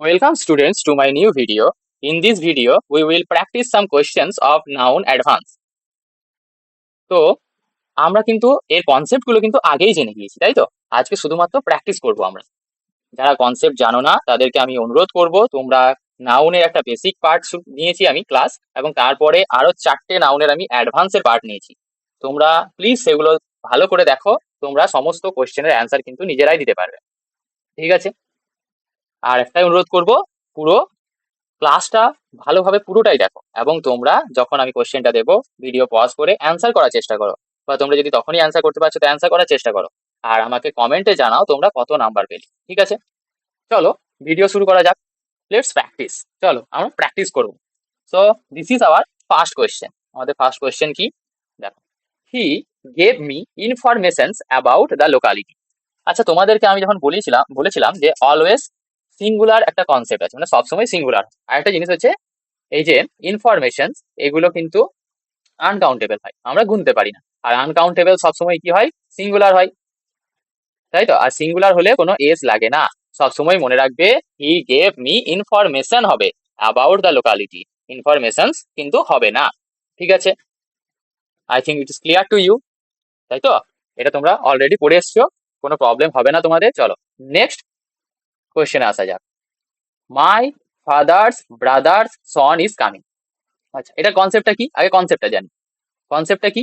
Welcome students to my new video. In this video, we will practice some questions of noun advance. তো আমরা কিন্তু এর concept গুলো কিন্তু আগেই জেনে গিয়েছি, তাই তো? আজকে শুধুমাত্র প্র্যাকটিস করব আমরা। যারা কনসেপ্ট জানো না তাদেরকে আমি অনুরোধ করব, তোমরা নাউনের একটা বেসিক পার্ট নিয়েছি আমি ক্লাস, এবং তারপরে আরো 4টে নাউনের আমি অ্যাডভান্সের পার্ট নিয়েছি। তোমরা প্লিজ সেগুলো ভালো করে দেখো, তোমরা সমস্ত কোশ্চেনের অ্যান্সার কিন্তু নিজেরাই দিতে পারবে। ঠিক আছে? আর একটাই অনুরোধ করব, পুরো ক্লাসটা ভালোভাবে পুরোটাই দেখো, এবং তোমরা যখন আমি কোশ্চেনটা দেবো ভিডিও পজ করে অ্যান্সার করার চেষ্টা করো, বা তোমরা যদি তখনই অ্যান্সার করতে পারছো তো অ্যান্সার করার চেষ্টা করো। আর আমাকে কমেন্টে জানাও তোমরা কত নাম্বার পেলে। ঠিক আছে, চলো ভিডিও শুরু করা যাক। Let's practice. চলো আমরা প্র্যাকটিস করবো। So this is our first question. আমাদের ফার্স্ট কোয়েশ্চেন কি দেখো, হি gave me informations about the locality. আচ্ছা, তোমাদেরকে আমি যখন বলেছিলাম যে অলওয়েজ সিঙ্গুলার একটা কনসেপ্ট আছে, মানে সবসময় সিঙ্গুলার। আর একটা জিনিস হচ্ছে, এই যে ইনফরমেশন, এগুলো কিন্তু আনকাউন্টেবল হয়, আমরা গুনতে পারি না। আর আনকাউন্টেবল সবসময় কি হয়? সিঙ্গুলার হয়, তাই তো? আর সিঙ্গুলার হলে কোনো এস লাগে না। সবসময় মনে রাখবে, হি গেভ মি ইনফরমেশন হবে, অ্যাবাউট দ্য লোকালিটি ইনফরমেশনস কিন্তু হবে না। ঠিক আছে, I think it is clear to you, তাই তো? এটা তোমরা অলরেডি পড়ে এসছো, কোনো প্রবলেম হবে না তোমাদের। চলো নেক্সট কোয়েশ্চেনে আসা যাক। My father's brothers Son is coming. আচ্ছা, এটা কনসেপ্টটা কি? আগে কনসেপ্টটা জানি। কনসেপ্টটা কি?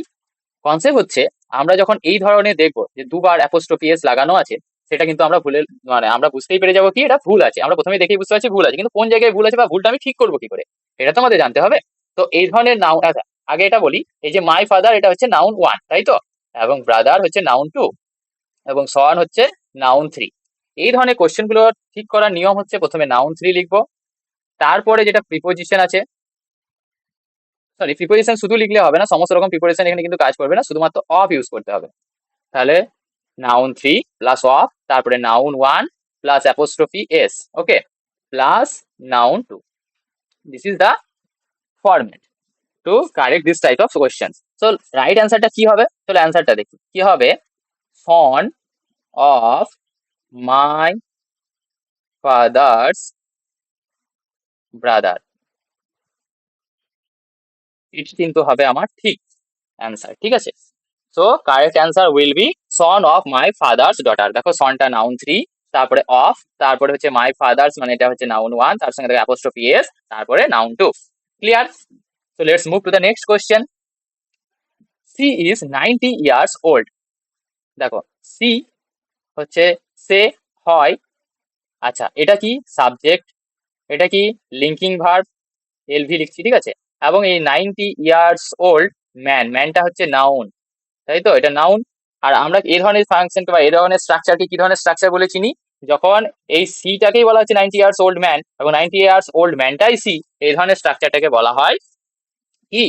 কনসেপ্ট হচ্ছে, আমরা যখন এই ধরনের দেখবো যে দুবার অ্যাপোস্ট্রোফি এস লাগানো আছে, সেটা কিন্তু আমরা ভুলে, মানে আমরা বুঝতেই পেরে যাবো কি এটা ভুল আছে। আমরা প্রথমে দেখেই বুঝতে পারছি ভুল আছে, কিন্তু কোন জায়গায় ভুল আছে বা ভুলটা আমি ঠিক করবো কি করে, এটা তো আমাদের জানতে হবে। তো এই ধরনের নাউন, আচ্ছা আগে এটা বলি, এই যে মাই ফাদার এটা হচ্ছে নাউন 1, তাই তো? এবং ব্রাদার হচ্ছে নাউন 2, এবং সন হচ্ছে নাউন 3। এই ধরনের কোশ্চেন গুলো ঠিক করার নিয়ম হচ্ছে, প্রথমে নাউন 3 লিখবো, তারপরে যেটা প্রিপোজিশন আছে, সরি প্রিপোজিশন শুধু লিখলে হবে না, সমস্ত রকম প্রিপোজিশন এখানে কিন্তু কাজ করবে না, শুধুমাত্র অফ ইউজ করতে হবে। তাহলে নাউন 3 প্লাস অফ, তারপরে noun 1 plus apostrophe S, okay, plus noun 2। This is the format to correct this type of question. So right অ্যান্সারটা কি হবে? চলো অ্যান্সারটা দেখি কি হবে। Son of my father's brother, এটা কিন্তু হবে আমার ঠিক অ্যান্সার। ঠিক আছে, so correct answer will be son of my father's daughter. দেখো সনটা নাউন 3, তারপরে অফ, তারপরে হচ্ছে মাই ফাদার্স, মানে এটা হচ্ছে নাউন 1, তার সঙ্গে দেখো অ্যাপোস্ট্রোফি এস, তারপরে noun 2। Clear? So let's move to the next question. She is 90 years old. দেখো সি হচ্ছে সে, হয়। আচ্ছা, এটা কি সাবজেক্ট, এটা কি লিঙ্কিং ভার্ব, এলভি লিখছি, ঠিক আছে। এবং এই 90 ইয়ার্স ওল্ড ম্যান, ম্যানটা হচ্ছে নাউন, তাই তো? এটা নাউন। আর আমরা এই ধরনের ফাংশনকে বা এই ধরনের স্ট্রাকচারকে কি ধরনের স্ট্রাকচার বলে চিনি? যখন এই সিটাকেই বলা হচ্ছে 90 ইয়ার্স ওল্ড ম্যান, এবং 90 ইয়ার্স ওল্ড ম্যানটাই সি, এই ধরনের স্ট্রাকচারটাকে বলা হয় কি?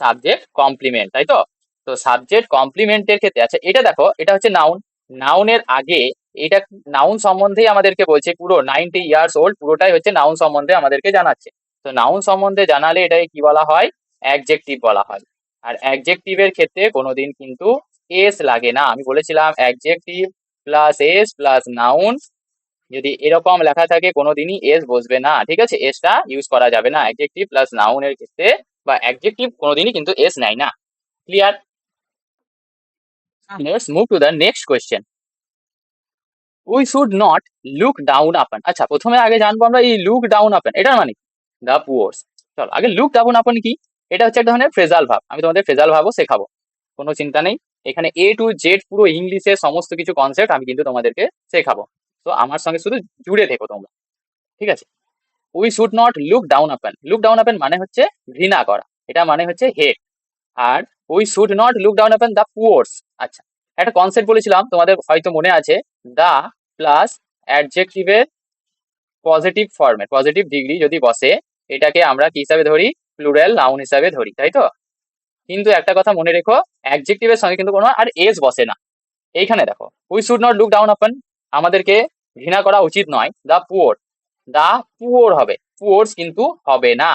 সাবজেক্ট কমপ্লিমেন্ট, তাই তো? তো সাবজেক্ট কমপ্লিমেন্টের ক্ষেত্রে, আচ্ছা এটা দেখো, এটা হচ্ছে নাউন, নাউনের আগে এটা নাউন সম্বন্ধেই আমাদেরকে বলছে, পুরো 90 ইয়ার্স ওল্ড পুরোটাই হচ্ছে নাউন সম্বন্ধে আমাদেরকে জানাচ্ছে। তো নাউন সম্বন্ধে জানালে এটাকে কি বলা হয়? অ্যাডজেক্টিভ বলা হয়। আর অ্যাডজেক্টিভের ক্ষেত্রে কোনোদিন কিন্তু এস লাগে না। আমি বলেছিলাম adjective plus S plus noun, যদি এরকম লেখা থাকে কোনোদিনই এস বসবে না। ঠিক আছে, এসটা ইউজ করা যাবে না অ্যাডজেক্টিভ প্লাস নাউনের ক্ষেত্রে, বা অ্যাডজেক্টিভ কোনোদিনই কিন্তু এস নেয় না। Clear? Let's move to the next question. We should not look down আপন। আচ্ছা, প্রথমে আগে জানবো আমরা এই লুক ডাউন আপন এটার মানে কি। দ্য পুয়ার্স। চলো আগে লুক ডাউন আপন কি। এটা হচ্ছে এক ধরনের ফ্রেজাল ভাব, আমি তোমাদের ফ্রেজাল ভাবও শেখাবো, কোনো চিন্তা নেই। এখানে এ টু জেড পুরো ইংলিশের সমস্ত কিছু কনসেপ্ট আমি কিন্তু তোমাদেরকে শেখাবো। তো আমার সঙ্গে শুধু জুড়ে থেকো তোমরা, ঠিক আছে। We should not look down upon, look down upon মানে হচ্ছে ঘৃণা করা, এটা মানে হচ্ছে হেট। আর we should not look down upon the poors. আচ্ছা, একটা কনসেপ্ট বলেছিলাম তোমাদের হয়তো মনে আছে, দা প্লাস অ্যাডজেক্টিভের পজিটিভ ফর্মেট, পজিটিভ ডিগ্রি যদি বসে, এটাকে আমরা কি হিসাবে ধরি? প্লুরাল নাউন হিসাবে ধরি, তাই তো? কিন্তু একটা কথা মনে রেখো, অ্যাডজেক্টিভের সঙ্গে কিন্তু কোনো আর এস বসে না। এইখানে দেখো, we should not look down আপন, আমাদেরকে ঘৃণা করা উচিত নয় দা পুয়ার, দা পুয়ার হবে, পুয়ার্স কিন্তু হবে না।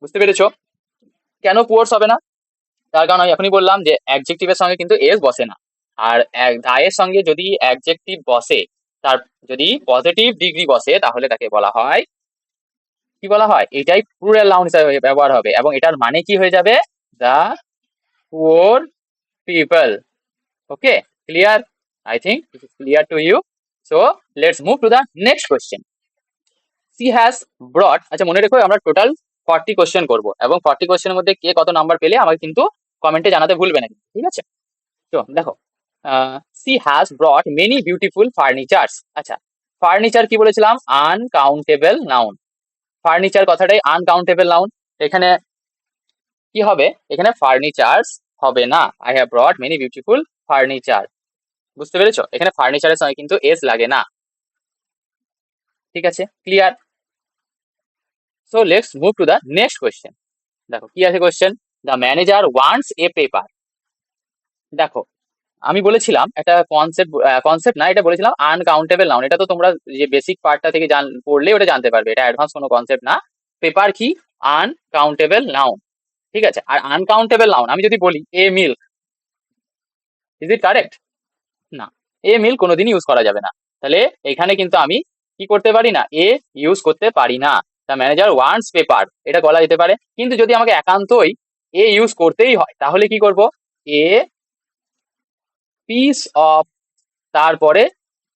বুঝতে পেরেছো কেন পুয়ার্স হবে না? তার কারণ আমি এখনই বললাম যে অ্যাডজেক্টিভের সঙ্গে কিন্তু এস বসে না। আর দায়ের সঙ্গে যদি অ্যাডজেক্টিভ বসে, তার যদি পজিটিভ ডিগ্রি বসে, তাহলে তাকে বলা হয় কি বলা হয়, এটাই প্লুরাল নাউন হিসেবে ব্যবহার হবে এবং এটার মানে কি হয়ে যাবে, the poor people. Okay, clear? I think this is clear to you. So let's move to the next question. She has brought, আচ্ছা মনে রেখো আমরা টোটাল 40 কোয়েশ্চেন করব এবং 40 কোয়েশ্চেনের মধ্যে কে কত নাম্বার পেলে আমাকে কিন্তু কমেন্টে জানাতে ভুলবে না, ঠিক আছে? তো দেখো, C has ব্রট many beautiful furnitures. আচ্ছা, ফার্নিচার কি বলেছিলাম, আনকাউন্টেবল নাউন। ফার্নিচার কথাটাই আনকাউন্টেবল নাউন। এখানে কি হবে, এখানে ফার্নিচার্স হবে না, I have ব্রট many beautiful furniture. বুঝতে পেরেছো, এখানে ফার্নিচারের সঙ্গে কিন্তু এস লাগে না, ঠিক আছে? Clear? So let's move to the next question. দেখো কি আছে question, the manager wants a paper. দেখো আমি বলেছিলাম একটা কনসেপ্ট, কনসেপ্ট না, এটা বলেছিলাম আনকাউন্টেবল নাউন। এটা তো তোমরা যে বেসিক পার্টটা থেকে পড়লে ওটা জানতে পারবে, এটা অ্যাডভান্স কোনো কনসেপ্ট না। পেপার কি, আনকাউন্টেবল নাউন, ঠিক আছে? আর আনকাউন্টেবল নাউন আমি যদি বলি এ মিল্ক, ইজ ইট কারেক্ট? না, এ মিল্ক কোনোদিনই ইউজ করা যাবে না। তাহলে এখানে কিন্তু আমি কি করতে পারি না, এ ইউজ করতে পারি না। দ্য ম্যানেজার ওয়ান্টস পেপার এটা বলা যেতে পারে, কিন্তু যদি আমাকে একান্তই এ ইউজ করতেই হয় তাহলে কি করব, এ পিস অফ, তারপরে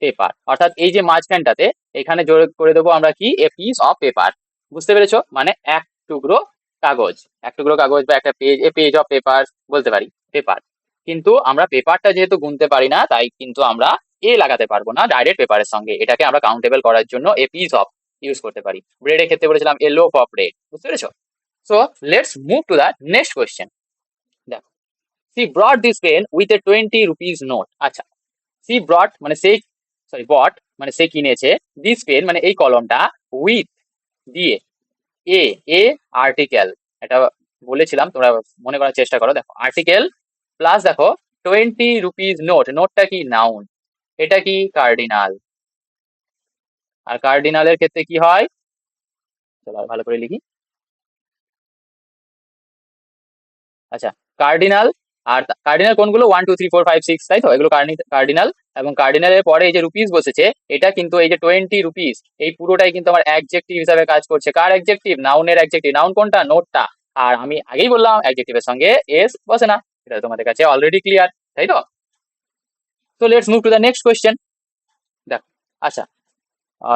পেপার, অর্থাৎ এই যে মাঝখানটাতে এখানে যোগ করে দেবো আমরা কি, এ পিস অফ পেপার। বুঝতে পেরেছো, মানে এক টুকরো কাগজ, এক টুকরো কাগজ বা একটা page, A page of paper বলতে পারি, পেপার। কিন্তু আমরা পেপারটা যেহেতু গুনতে পারি না, তাই কিন্তু আমরা এ লাগাতে পারবো না ডাইরেক্ট পেপারের সঙ্গে, এটাকে আমরা কাউন্টেবল করার জন্য এ পিস অফ ইউজ করতে পারি। ব্রেডের ক্ষেত্রে বলেছিলাম এ লোফ অফ ব্রেড। বুঝতে পেরেছো? So let's move to the next question. দেখো, she brought this pen with a 20 rupees note. আচ্ছা, সি ব্রট মানে সেই, সরি বট মানে সে কিনেছে, দিস পেন মানে এই কলমটা, উইথ দিয়ে, এ, এ আর্টিকেল, এটা বলেছিলাম তোমরা মনে করার চেষ্টা করো। দেখো আর্টিকেল প্লাস দেখো 20 রুপিস নোট, নোটটা কি নাউন, এটা কি কার্ডিনাল। আর কার্ডিনালের ক্ষেত্রে কি হয়, চলো আর ভালো করে লিখি। আচ্ছা, কার্ডিনাল, আর কার্ডিনাল কোনগুলো, 1 2 3 4 5 6, তাই তো, এগুলো কার্ডিনাল। এবং কার্ডিনালের পরে এই যে রুপিস বসেছে, এটা কিন্তু এই যে 20 রুপিস, এই পুরোটাই কিন্তু আমার অ্যাডজেক্টিভ হিসাবে কাজ করছে। কার অ্যাডজেক্টিভ, নাউনের অ্যাডজেক্টিভ। নাউন কোনটা, নোটটা। আর আমি আগেই বললাম অ্যাডজেক্টিভের সঙ্গে এস বসে না, এটা তোমাদের কাছে অলরেডি ক্লিয়ার, তাই তো? তো let's move to the next question. দেখো, আচ্ছা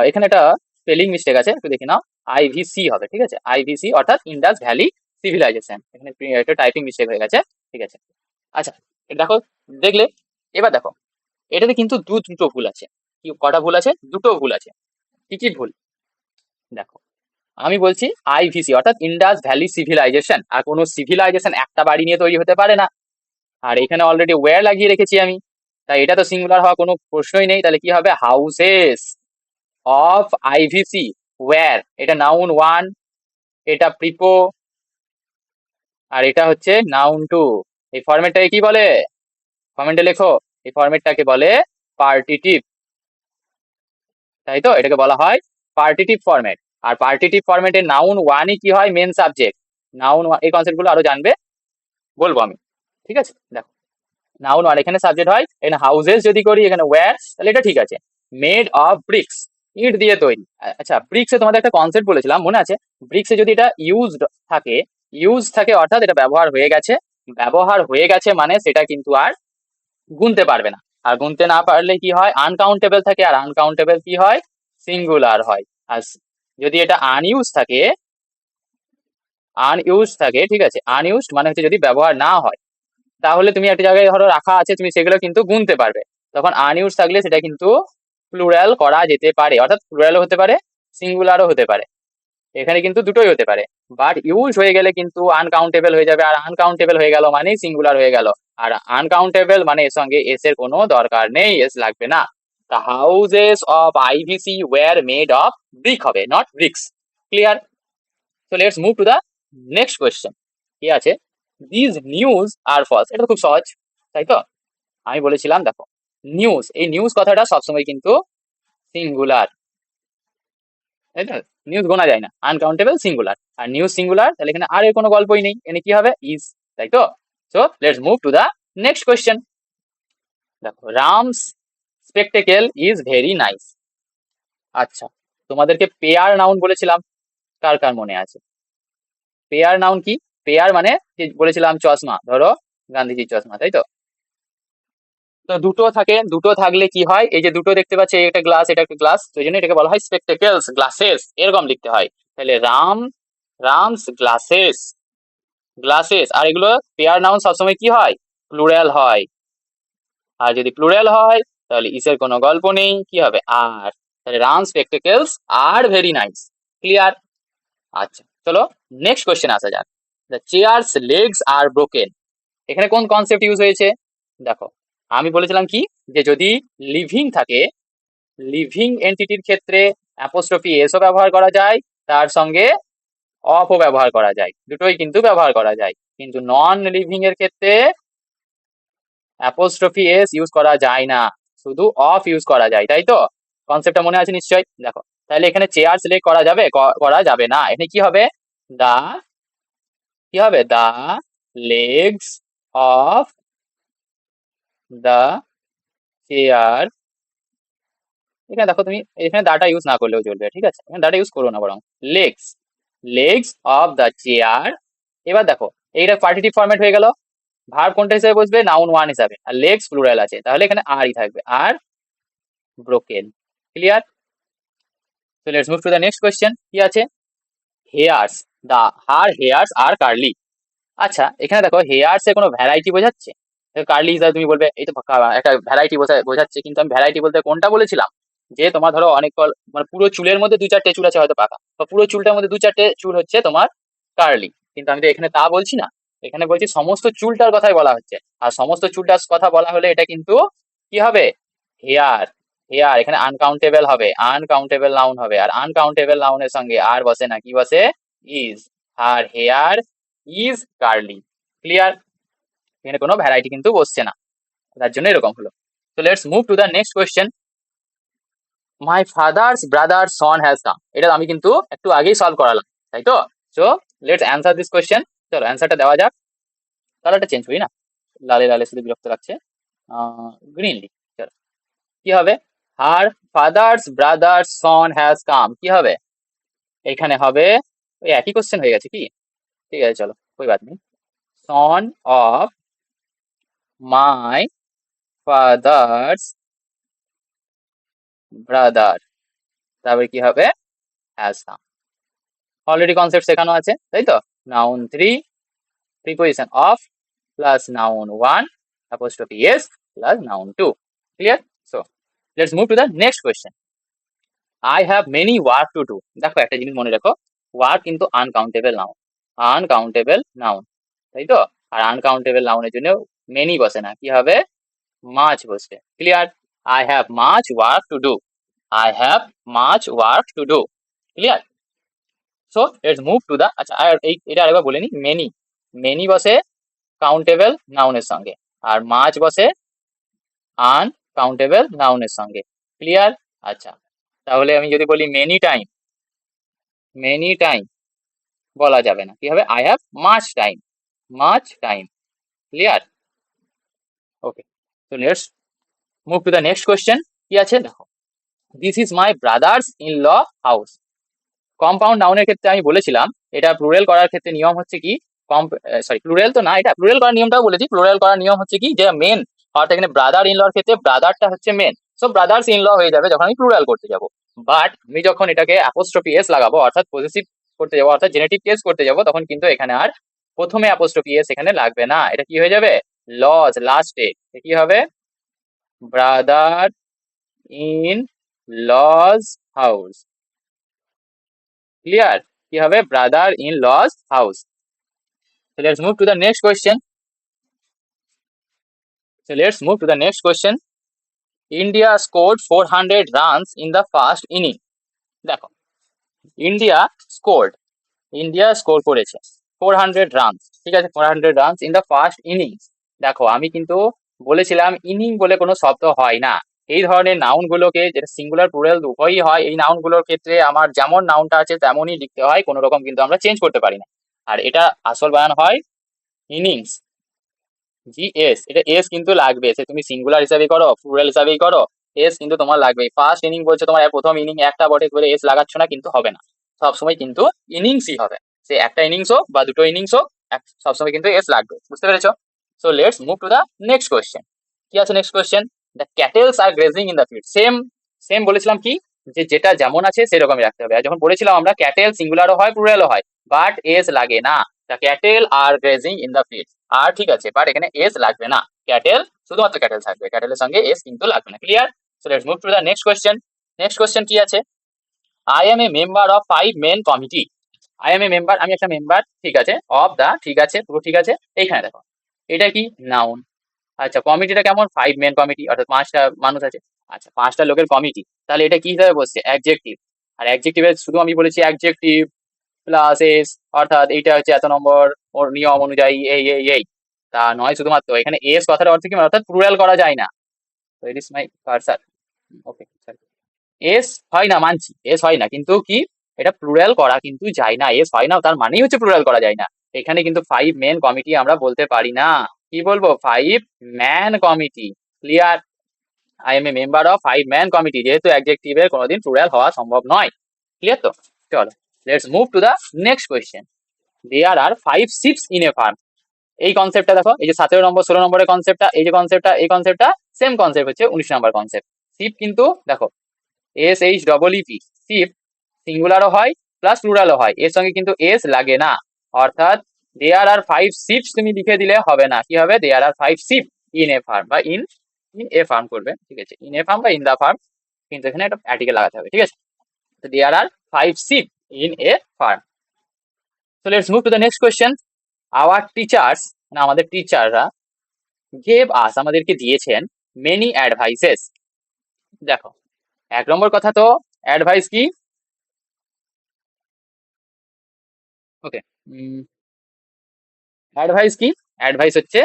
এখানে একটা স্পেলিং মিস্টেক আছে, একটু দেখে নাও। আইভিসি হবে, ঠিক আছে? আইভিসি অর্থাৎ ইন্ডাস ভ্যালি সিভিলাইজেশন, এখানে একটা টাইপিং মিস্টেক হয়ে গেছে, ঠিক আছে? আচ্ছা, এটা দেখো, দেখলে, এবার দেখো এটাতে কিন্তু দুটো ভুল আছে। কি কটা ভুল আছে, দুটো ভুল আছে। কি কি ভুল, দেখো আমি বলছি আইভিসি অর্থাৎ ইন্ডাস ভ্যালি সিভিলাইজেশন, আর কোনো সিভিলাইজেশন একটা বাড়ি নিয়ে তৈরি হতে পারে না। আর এখানে অলরেডি ওয়্যার লাগিয়ে রেখেছি আমি, তাই এটা তো সিঙ্গুলার হওয়া কোনো প্রশ্নই নেই। তাহলে কি হবে, হাউসেস অফ আইভিসি ওয়্যার, এটা নাউন ওয়ান, এটা প্রিপো, আর এটা হচ্ছে নাউন টু। এই ফরম্যাটটাকে কি বলে, কমেন্টে লেখো। এই ফরম্যাটটাকে বলে পার্টিটিভ, তাই তো, এটাকে বলা হয় পার্টিটিভ ফরম্যাট। আর পার্টিটিভ ফরম্যাটে নাউন ওয়ানই কি হয়, মেন সাবজেক্ট। নাউন এই কনসেপ্টগুলো আরো জানবে, বলবো আমি, ঠিক আছে? দেখো নাউন ওয়ান এখানে সাবজেক্ট হয়, এখানে হাউসেস যদি করি, এখানে ওয়্যার, তাহলে এটা ঠিক আছে। মেড অফ ব্রিক্স, ইট দিয়ে তৈরি। আচ্ছা, ব্রিক্সে তোমাদের একটা কনসেপ্ট বলেছিলাম মনে আছে, ব্রিক্সে যদি এটা ইউজড থাকে, ইউজ থাকে অর্থাৎ এটা ব্যবহার হয়ে গেছে, ব্যবহার হয়ে গেছে মানে সেটা কিন্তু আর গুনতে পারবে না। আর গুনতে না পারলে কি হয়, আনকাউন্টেবল থাকে, আর আনকাউন্টেবল কি হয়, সিঙ্গুলার হয়। আর যদি এটা আনইউজ থাকে, আনইউজ থাকে, ঠিক আছে, আনইউজড মানে হচ্ছে যদি ব্যবহার না হয়, তাহলে তুমি একটা জায়গায় ধরো রাখা আছে, তুমি সেগুলো কিন্তু গুনতে পারবে। তখন আনইউজ থাকলে সেটা কিন্তু প্লুরাল করা যেতে পারে, অর্থাৎ প্লুরালও হতে পারে, সিঙ্গুলারও হতে পারে, এখানে কিন্তু দুটোই হতে পারে। বাট ইউজ হয়ে গেলে কিন্তু আনকাউন্টেবল হয়ে যাবে, আর আনকাউন্টেবল হয়ে গেল মানে সিঙ্গুলার হয়ে গেল। আর আনকাউন্টেবল মানে এর সঙ্গে এস এর কোনো দরকার নেই, এস লাগবে না। The houses of IVC were made of brick হবে, not bricks. Clear? So let's move to the next question. কি আছে, দিস নিউজ আর ফলস, এটা তো খুব সহজ, তাই তো? আমি বলেছিলাম দেখো, নিউজ, এই নিউজ কথাটা সবসময় কিন্তু সিঙ্গুলার, তাই তো? নিউজ গোনা যায় না, আনকাউন্টেবল সিঙ্গুলার। আর নিউজ সিঙ্গুলার, তাহলে এখানে আর এর কোনো গল্পই নেই, এখানে কি হবে, ইজ, তাই তো? So let's move to the next question. দেখো, রামস স্পেকটেকেল ইজ ভেরি নাইস। আচ্ছা, তোমাদেরকে পেয়ার নাউন বলেছিলাম, কার কার মনে আছে? পেয়ার নাউন কি? পেয়ার মানে যে বলেছিলাম চশমা, ধরো গান্ধীজির চশমা, তাই তো? তো দুটো থাকে, দুটো থাকলে কি হয়, এই যে দুটো দেখতে পাচ্ছি, একটা গ্লাস এটা একটা গ্লাস, তো এই জন্য এটাকে বলা হয় স্পেকটেকলস, গ্লাসেস, এরকম লিখতে হয়। তাহলে রামস গ্লাসেস, গ্লাসেস। আর এগুলো পেয়ার নাউন সবসময় কি হয়? প্লুরাল হয়। আর যদি প্লুরাল হয় তাহলে ইসের কোনো গল্প নেই, কি হবে? আর তাহলে Ram spectacles are very nice. Clear? আচ্ছা, চলো নেক্সট কোয়েশ্চেন আসা যাক। The chairs legs are broken, এখানে কোন কনসেপ্ট ইউজ হয়েছে? দেখো, আমি বলেছিলাম কি, যে যদি লিভিং থাকে, লিভিং এন্টিটির ক্ষেত্রে অ্যাপোস্ট্রফি এসও ব্যবহার করা যায়, তার সঙ্গে অফও ব্যবহার করা যায়, দুটোই কিন্তু ব্যবহার করা যায়। কিন্তু নন লিভিং এর ক্ষেত্রে অ্যাপোস্ট্রফি এস ইউজ করা যায় না, শুধু অফ ইউজ করা যায়, তাই তো? কনসেপ্টটা মনে আছে নিশ্চয়ই? দেখো, তাহলে এখানে চেয়ার সিলেক্ট করা যাবে? করা যাবে না। এখানে কি হবে? দা, কি হবে? দা লেগস অফ দা চেয়ার। এখানে দেখো তুমি, এখানে দাটা ইউজ না করলেও চলবে, ঠিক আছে? এখানে দাটা ইউজ করো না, বরং legs, legs of the chair. এবার দেখো, এইটা পার্টিটিভ ফরম্যাট হয়ে গেল। ভার্ব কোনটা হিসেবে বসবে? নাউন ওয়ান হিসাবে, আর লেগস প্লুরাল আছে, তাহলে এখানে আরই থাকবে, are broken. Clear? So let's move to the next question. কি আছে? Hairs, the her hairs are curly. আচ্ছা, এখানে দেখো হেয়ার্স এর কোনো ভ্যারাইটি বোঝাচ্ছে? কার্লি হিসাবে তুমি বলবে এই তো একটা ভ্যারাইটি বোঝাচ্ছে, কিন্তু আমি ভ্যারাইটি বলতে কোনটা বলেছিলাম? যে তোমার ধরো অনেক মানে পুরো চুলের মধ্যে দু চারটে চুল আছে হয়তো পাকা, বা পুরো চুলটার মধ্যে দু চারটে চুল হচ্ছে তোমার কার্লি। কিন্তু আমি তো এখানে তা বলছি না, এখানে বলছি সমস্ত চুলটার কথাই বলা হচ্ছে। আর সমস্ত চুলটার কথা বলা হলে এটা কিন্তু কি হবে? হেয়ার। হেয়ার এখানে আনকাউন্টেবল হবে, আনকাউন্টেবল নাউন হবে, আর আনকাউন্টেবল নাউনের সঙ্গে আর বসে না, কি বসে? ইজ। আর হেয়ার ইজ কার্লি। ক্লিয়ার? এখানে কোনো ভ্যারাইটি কিন্তু বসছে না, তার জন্য এরকম হলো। তো let's move to the next question. My father's brother son has come, এটা আমি কিন্তু একটু আগেই সলভ করালাম, তাই তো? So let's answer this question. চলো অ্যান্সারটা দেওয়া যাক। কালারটা চেঞ্জ করি না, লালে লালে শুধু বিরক্ত লাগছে। গ্রিনলি। চলো, কি হবে? Her father's brother son has come, কি হবে? এখানে হবে ওই একই কোশ্চেন হয়ে গেছে কি? ঠিক আছে, চলো কোই বাত নেই। সন অফ মাই ফাদার্স ব্রাদার, তারপরে কি হবে? Has come. অলরেডি কনসেপ্ট শেখানো আছে, তাই তো? Noun three, preposition of plus noun one, apostrophe S plus noun two. Clear? So let's move to the next question. I have many work to do. দেখো একটা জিনিস মনে রাখো, ওয়ার্ক কিন্তু আনকাউন্টেবল নাউন, আনকাউন্টেবল নাউন, তাই তো? আর uncountable নাউনের জন্য মেনি বসে না, কি হবে? মাচ বসবে। Clear? I have much work to do, I have much work to do. Clear? So let's move to the, আচ্ছা আর এটা আরেকবার বলে নি, মেনি, মেনি বসে কাউন্টেবল নাউনের সঙ্গে, আর মাছ বসে আনকাউন্টেবল নাউনের সঙ্গে। ক্লিয়ার? আচ্ছা, তাহলে আমি যদি বলি মেনি টাইম, মেনি টাইম বলা যাবে না, কি হবে? I have much time, much time. Clear? Okay, তো let's move to the next question. কি আছে দেখো, this is my brothers in law house. Compound নাউনের ক্ষেত্রে আমি বলেছিলাম এটা প্লুরাল করার ক্ষেত্রে নিয়ম হচ্ছে কি, সরি প্লুরাল তো না, এটা প্লুরাল করার নিয়মটাও বলেছি। প্লুরাল করার নিয়ম হচ্ছে কি, যে মেন, অর্থাৎ এখানে ব্রাদার ইন লর ক্ষেত্রে ব্রাদারটা হচ্ছে men, so brothers in law হয়ে যাবে যখন আমি প্লুরাল করতে যাব। বাট আমি যখন এটাকে অ্যাপোস্ট্রফি এস লাগাবো, অর্থাৎ পজিটিভ করতে যাবো, অর্থাৎ জেনেটিভ কেস করতে যাব, তখন কিন্তু এখানে আর প্রথমে অ্যাপোস্ট্রফি এস এখানে লাগবে না, এটা কি হয়ে যাবে? লজ, লাস্টে কি হবে? Brother in lodge house. Clear? কি হবে? Brother in lodge house. So let's move to the next question. So let's move to the next question. India scored 400 runs in the first inning. দেখো, India scored, India score করেছে 400 runs, ঠিক আছে? 400 runs in the first innings. দেখো, আমি কিন্তু বলেছিলাম inning বলে কোনো শব্দ হয় না। এই ধরনের নাউন গুলোকে, যেটা সিঙ্গুলার প্লুরাল উভয়ই হয়, এই নাউন গুলোর ক্ষেত্রে আমার যেমন নাউনটা আছে তেমনই লিখতে হয়, কোনো রকম কিন্তু আমরা চেঞ্জ করতে পারি না। আর এটা আসল বানান হয় ইনিংস, জিএস, এটা এস কিন্তু লাগবে, সে তুমি সিঙ্গুলার হিসাবে করো প্লুরাল হিসাবেই করো, এস কিন্তু তোমার লাগবে। ফার্স্ট ইনিং বলছো তোমার, প্রথম ইনিং একটা বটে করে এস লাগাচ্ছ না, কিন্তু হবে না। সবসময় কিন্তু ইনিংসই হবে, সে একটা ইনিংস হোক বা দুটো ইনিংস হোক, সবসময় কিন্তু এস লাগবে। বুঝতে পেরেছো? So let's move to the next question. কি আছে next question? The cattles are grazing in the field. Same same বলেছিলাম কি, যে যেটা যেমন আছে সেরকমই রাখতে হবে। আর যখন বলেছিলাম আমরা ক্যাটেল সিঙ্গুলারও হয় প্লুরালও হয়, বাট এস লাগে না। The cattle are grazing in the field, আর ঠিক আছে, বাট এখানে এস লাগবে না। ক্যাটেল, শুধুমাত্র ক্যাটেল থাকবে, ক্যাটেলের সঙ্গে এস কিন্তু লাগবে না। Clear? So let's move to the next question. Next question কি আছে? I am a member of 5 men committee. I am a member, আমি একটা মেম্বার, ঠিক আছে, অফ দা, ঠিক আছে, পুরো ঠিক আছে। এইখানে দেখো, এটা কি নাউন। আচ্ছা, কমিটিটা কেমন? 5 মেন কমিটি, অর্থাৎ 5টা মানুষ আছে। আচ্ছা, 5টা লোকের কমিটি, তাহলে এটা কি হিসাবে বসছে? অ্যাডজেক্টিভ। আর অ্যাডজেক্টিভের শুধু আমি বলেছি অ্যাডজেক্টিভ প্লাস এস, অর্থাৎ এইটা হচ্ছে এত নম্বর ওর নিয়ম অনুযায়ী এই তা নয়। শুধুমাত্র এখানে এস কথার অর্থ কি, অর্থাৎ প্লুরাল করা যায় না। তো it is my cursor. Okay, S হয় না মানছি, এস হয় না, কিন্তু কি, এটা প্লুরাল করা কিন্তু যায় না। এস হয় না তার মানেই হচ্ছে প্লুরাল করা যায় না। এখানে কিন্তু 5 মেন কমিটি আমরা বলতে পারি না। কি বলবো? 5 man committee. Clear? I am a member of 5 man committee, যেহেতু অ্যাডজেক্টিভের কোনোদিন প্লুরাল হওয়া সম্ভব নয়। ক্লিয়ার তো? চলো let's move to the next question. There are 5 ships in a farm. এই কনসেপ্টটা দেখো, এই যে 17 নম্বর 16 নম্বরের কনসেপ্টটা, এই যে কনসেপ্টটা, এই কনসেপ্টটা সেম কনসেপ্ট হচ্ছে 19 নম্বর কনসেপ্ট। শিপ কিন্তু দেখো, S H double E P, ship সিঙ্গুলারও হয় প্লাস প্লুরালও হয়, এর সঙ্গে কিন্তু এস লাগে না। অর্থাৎ দেয়ার আর 5 শিপস তুমি লিখে দিলে হবে না, কি হবে? There are 5 ship in a farm, বা ইন ইন এ ফার্ম করবে, ঠিক আছে, ইন এ ফার্ম বা ইন দা ফার্ম, কিন্তু এখানে একটা আর্টিকেল লাগাতে হবে, ঠিক আছে। তো there are 5 ship in a farm. So let's move to the next question. Our teachers, মানে আমাদের টিচাররা, গেভ আস, আমাদেরকে দিয়েছেন, মেনি অ্যাডভাইসেস। দেখো, 1 নম্বর কথা তো অ্যাডভাইস কি? ওকে, অ্যাডভাইস কি? অ্যাডভাইস হচ্ছে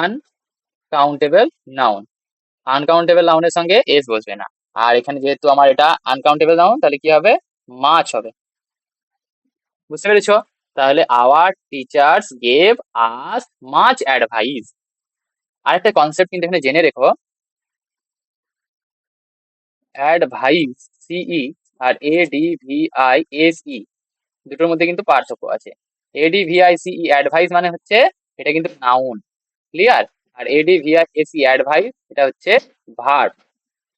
আনকাউন্টেবল নাউন। আনকাউন্টেবল নাউনের সঙ্গে এস বসবে না। আর এখানে যেহেতু আমার এটা আনকাউন্টেবল নাউন, তাহলে কি হবে? মাছ হবে। বুঝতে পেরেছো? তাহলে our teachers gave us much advice. আরেকটা কনসেপ্ট কিন্তু এখানে জেনে রেখো, অ্যাডভাইস সিই আর ADVISE দুটোর মধ্যে কিন্তু পার্থক্য আছে। ADVISE অ্যাডভাইস মানে হচ্ছে এটা কিন্তু নাউন। ক্লিয়ার? আর ADVISE অ্যাডভাইস এটা হচ্ছে ভার্ব।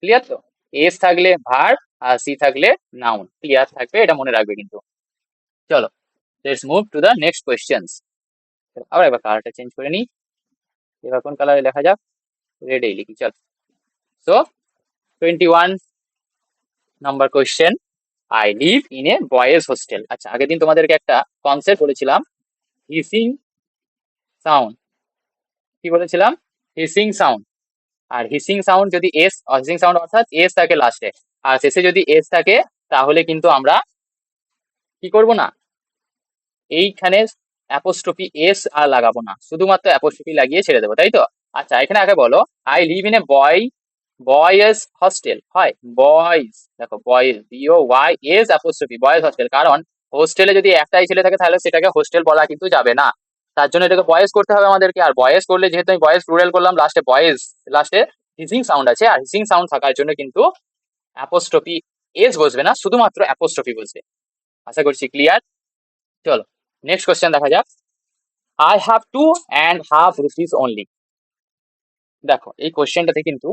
ক্লিয়ার তো? এস থাকলে ভার্ব আর সি থাকলে নাউন। ক্লিয়ার থাকবে, এটা মনে রাখবে কিন্তু। চলো let's move to the next questions. আবার একবার কালারটা চেঞ্জ করে নিই, এবার কোন কালারে লেখা যাক? রেডেই লিখি, চল। So 21 number question, I live in a boys hostel. আচ্ছা, আগের দিন তোমাদেরকে একটা কনসেপ্ট বলেছিলাম, হিসিং সাউন্ড। কি বলেছিলাম? Hissing sound. আর হিসিং সাউন্ড যদি এস, হিসিং সাউন্ড অর্থাৎ এস থাকে লাস্টে, আর শেষে যদি এস থাকে, তাহলে কিন্তু আমরা কি করব না, এইখানে অ্যাপোস্ট্রফি এস আর লাগাবো না, শুধুমাত্র অ্যাপোস্ট্রফি লাগিয়ে ছেড়ে দেবো, তাই তো? আচ্ছা, এখানে আগে বলো, I live in a boys hostel. হয় বয়েজ, দেখো boys, BOYS apostrophe, boys hostel. কারণ হোস্টেলে যদি একটাই ছেলে থাকে, তাহলে সেটাকে হোস্টেল বলা কিন্তু যাবে না, তার জন্য এটাকে বয়েজ করতে হবে আমাদেরকে। আর বয়েজ করলে, যেহেতু আমি বয়েজ প্লুরাল করলাম, লাস্টে বয়েজ, লাস্টে হিসিং সাউন্ড আছে, আর হিসিং সাউন্ড থাকার জন্য কিন্তু অ্যাপোস্ট্রফি এস বসবে না, শুধুমাত্র অ্যাপোস্ট্রফি বসবে। আশা করছি ক্লিয়ার। চলো নেক্সট কোয়েশ্চেন দেখা যাক। I have 2.5 rupees only. দেখো, এই কোয়েশ্চেনটাতে কিন্তু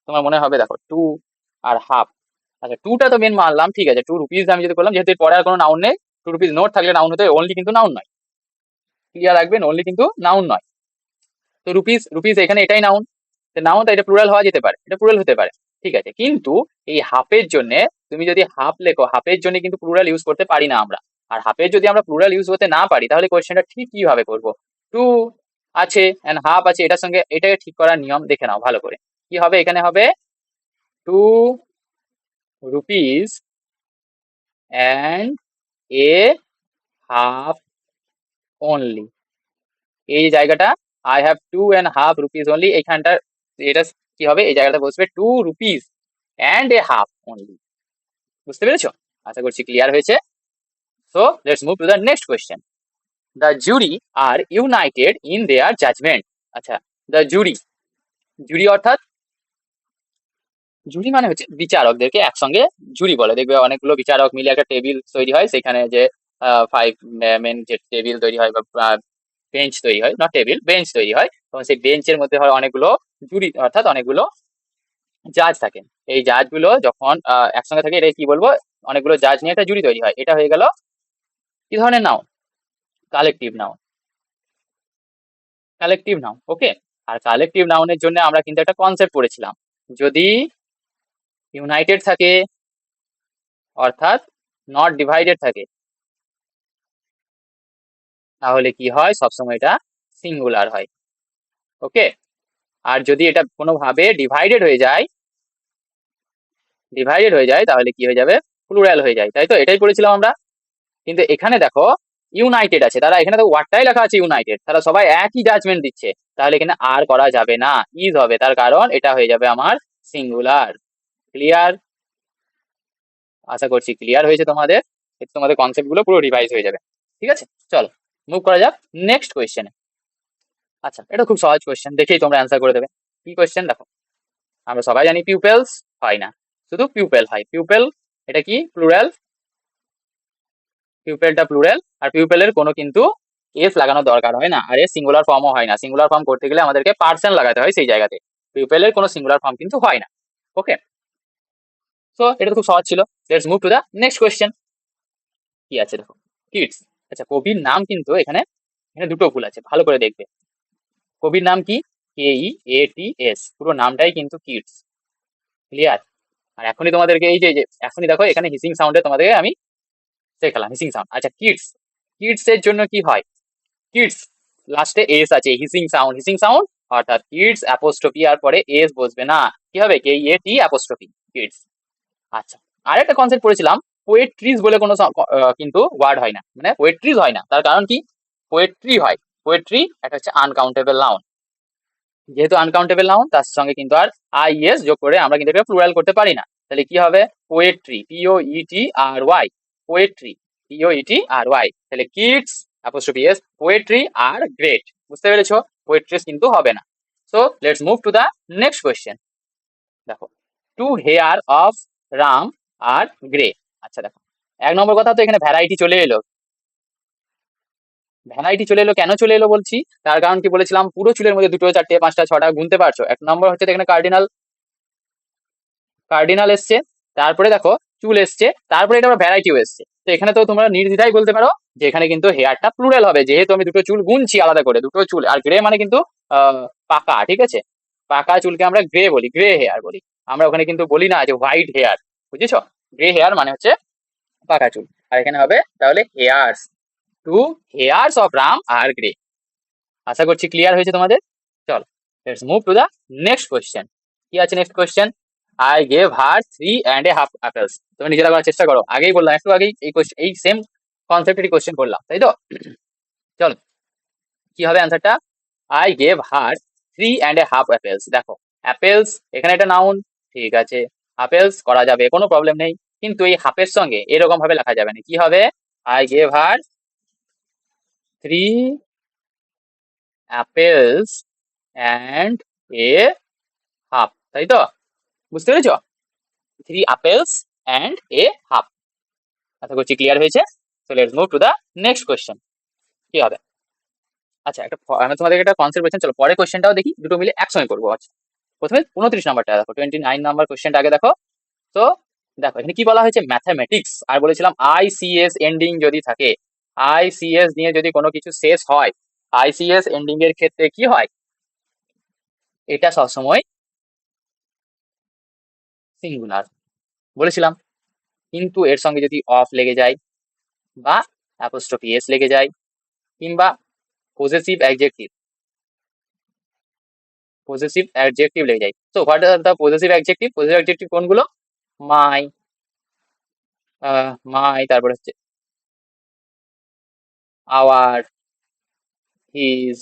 তোমার মনে হবে, দেখো 2 আর হাফ। আচ্ছা, 2টা তো মেন মানলাম, ঠিক আছে, 2 রুপিস আমি যদি করলাম, যেহেতু এর পরে আর কোনো নাউন নেই, 2 রুপিস নোট থাকলে নাউন হতে, অনলি কিন্তু নাউন নয়। ক্লিয়ার রাখবেন, অনলি কিন্তু নাউন নয়। তো রুপিস, রুপিস এখানে এটাই নাউন, নাউন, তো এটা প্লুরাল হওয়া যেতে পারে, এটা প্লুরাল হতে পারে, ঠিক আছে। কিন্তু এই হাফের জন্য, তুমি যদি হাফ লেখো, হাফের জন্য কিন্তু প্লুরাল ইউজ করতে পারি না আমরা। আর হাফের যদি আমরা প্লুরাল ইউজ করতে না পারি, তাহলে কোয়েশ্চেনটা ঠিক কিভাবে করবো? 2 আছে এন্ড হাফ আছে, এটার সঙ্গে এটাকে ঠিক করার নিয়ম দেখে নাও ভালো করে। কি হবে? এখানে হবে 2 rupees and a half only. এই যে জায়গাটা, আই হ্যাভ 2.5 রুপিস অনলি, এইখানটা এটা কি হবে? এই জায়গাটা বসবে 2 rupees and a half only. বুঝতে পেরেছো? আশা করছি ক্লিয়ার হয়েছে। So let's move to the next question. The jury are united in their judgement. আচ্ছা, দ্য জুরি, জুরি অর্থাৎ জুরি মানে হচ্ছে বিচারকদেরকে একসঙ্গে জুরি বলে। দেখবে অনেকগুলো বিচারক মিলে একটা টেবিল তৈরি হয়, সেখানে যে 5 মেন যে টেবিল তৈরি হয় বা বেঞ্চ তৈরি হয়, নট টেবিল, বেঞ্চ তৈরি হয়, এবং সেই বেঞ্চের মধ্যে হয় অনেকগুলো জুরি, অর্থাৎ অনেকগুলো জাজ থাকেন। এই জাজগুলো যখন একসঙ্গে থাকে, এটা কি বলবো, অনেকগুলো জাজ নিয়ে একটা জুরি তৈরি হয়। এটা হয়ে গেল কি ধরনের noun? Collective noun. Collective noun, okay. আর কালেকটিভ নাউনের জন্য আমরা কিন্তু একটা কনসেপ্ট পড়েছিলাম, যদি ইউনাইটেড থাকে অর্থাৎ নট ডিভাইডেড থাকে, তাহলে কি হয়, সবসময় এটা সিঙ্গুলার হয়, ওকে। আর যদি এটা কোনোভাবে ডিভাইডেড হয়ে যায় তাহলে কি হয়ে যাবে, প্লুরাল হয়ে যায়, তাই তো? এটাই পড়েছিলাম আমরা। কিন্তু এখানে দেখো ইউনাইটেড আছে, তারা এখানে তো ওয়ার্ডটাই লেখা আছে ইউনাইটেড, তারা সবাই একই জাজমেন্ট দিচ্ছে, তাহলে এখানে আর করা যাবে না, ইজ হবে, তার কারণ এটা হয়ে যাবে আমার সিঙ্গুলার। ক্লিয়ার? আশা করছি ক্লিয়ার হয়েছে তোমাদের, এতে তোমাদের কনসেপ্ট গুলো পুরো রিভাইজ হয়ে যাবে। ঠিক আছে, চলো মুভ করা যাক নেক্সট কোয়েশ্চেনে। আচ্ছা, এটা খুব সহজ কোয়েশ্চেন, দেখেই তোমরা অ্যান্সার করে দেবে। কি কোয়েশ্চেন দেখো, আমরা সবাই জানি পিউপেলস হয় না, শুধু পিউপেল হয়। পিউপেল এটা কি প্লুরাল? পিউপেলটা প্লুরাল, আর পিউপেলের কোনো কিন্তু এস লাগানোর দরকার হয় না, আর এর সিঙ্গুলার ফর্মও হয় না। সিঙ্গুলার ফর্ম করতে গেলে আমাদেরকে পার্সন লাগাতে হয় সেই জায়গাতে, পিউপেলের কোনো সিঙ্গুলার ফর্ম কিন্তু হয় না, ওকে। সো এটা তো খুব সহজ ছিল। Let's move to the next question. কি আছে দেখো, কিডস। আচ্ছা, কবির নাম কিন্তু এখানে এখানে দুটো ভুল আছে, ভালো করে দেখবে। কবির নাম কি? KEATS, পুরো নামটাই কিন্তু কিডস। ক্লিয়ার? আর এখনই তোমাদেরকে এই যে এখনই দেখো এখানে হিসিং সাউন্ডে তোমাদেরকে আমি দেখালাম হিসিং সাউন্ড। আচ্ছা, কিডস, কিডস এর জন্য কি হয়? কিডস লাস্টে এস আছে, হিসিং সাউন্ড, অর্থাৎ কিডস অ্যাপোস্ট্রফি আর পরে এস বসবে না, কি হবে, KEAT কিডস। আচ্ছা, আরেকটা কনসেপ্ট পড়েছিলাম, পোয়েট্রিজ বলে কোনো কিন্তু ওয়ার্ড হয় না, মানে পোয়েট্রিজ হয় না, তার কারণ কি? পোয়েট্রি হয়, পোয়েট্রি একটা হচ্ছে আনকাউন্টেবল নাউন, যেহেতু আনকাউন্টেবল নাউন তার সঙ্গে কিন্তু আর IES যোগ করে আমরা কিন্তু এটা প্লুরাল করতে পারি না, তাহলে কি হবে, পোয়েট্রি, POETRY, পোয়েট্রি, POETRY, তাহলে kids apostrophe S, poetry are great, বুঝতে পেরেছো? পোয়েট্রিজ কিন্তু হবে না। So let's move to the next question. দেখো, two hair of Ram are grey. আচ্ছা দেখো, এক নম্বর কথা তো এখানে ভ্যারাইটি চলে এলো। ভ্যারাইটি চলে এলো, কেন চলে এলো বলছি, তার কারণ কি বলেছিলাম, পুরো চুলের মধ্যে দুটো, চারটে, পাঁচটা, ছটা গুনতে পারছো। এক নম্বর হচ্ছে এখানে কার্ডিনাল, কার্ডিনাল এসছে, তারপরে দেখো চুল এসছে, তারপরে এটা আবার ভ্যারাইটিও এসছে। তো এখানে তো তোমরা নির্দ্বিধায় বলতে পারো যে এখানে কিন্তু হেয়ারটা প্লুরাল হবে, যেহেতু আমি দুটো চুল গুনছি আলাদা করে, দুটো চুল। আর গ্রে মানে কিন্তু পাকা, ঠিক আছে, পাকা চুলকে আমরা গ্রে বলি, গ্রে হেয়ার বলি আমরা, ওখানে কিন্তু বলি না যে হোয়াইট হেয়ার, বুঝেছো? গ্রে হেয়ার মানে হচ্ছে পাকা চুল। আর এখানে হবে তাহলে hairs, two hairs of Ram are grey. আশা করছি ক্লিয়ার হয়েছে তোমাদের। চল let's move to the next question. কি আছে next question? I gave her 3.5 apples. তুমি নিজেরা করার চেষ্টা করো, আগেই বললাম, একটু আগেই এই সেম কনসেপ্টেরই কোয়েশ্চেন করলাম, তাই তো? চলো, কি হবে অ্যান্সারটা? I gave her 3.5 apples. দেখো, অ্যাপেলস এখানে একটা নাউন, ঠিক আছে, অ্যাপেলস করা যাবে, কোনো প্রবলেম নেই, কিন্তু এই হাফের সঙ্গে এরকম ভাবে লেখা যাবে না, কি হবে, I gave her 3 apples and a half, তাই তো? বুঝতে পেরেছো? 3 অ্যাপেলস অ্যান্ড এ হাফ। আশা করছি ক্লিয়ার হয়েছে। So let's move to the next question. কি হবে? আচ্ছা, আমি তোমাদেরকে একটা কনসেপ্ট বলছিলাম, চলো পরের কোয়েশ্চেনটাও দেখি, দুটো মিলে একসঙ্গে করবো। আচ্ছা, প্রথমে 29 নাম্বারটা দেখো, 29 নাম্বার কোয়েশ্চেনটা আগে দেখো। তো দেখো এখানে কি বলা হয়েছে, ম্যাথামেটিক্স, আর বলেছিলাম ICS এন্ডিং যদি থাকে, ICS নিয়ে যদি কোনো কিছু শেষ হয়, ICS এন্ডিং এর ক্ষেত্রে কি হয়, এটা সবসময় সিঙ্গুলার বলেছিলাম। কিন্তু এর সঙ্গে যদি অফ লেগে যায়, বা অ্যাপোস্ট্রফি এস লেগে যায়, কিংবা পজেসিভ অ্যাডজেক্টিভ, লেগে যায়। So what are the possessive adjective? Possessive adjective কোনগুলো? মাই, তারপরে হচ্ছে our, his,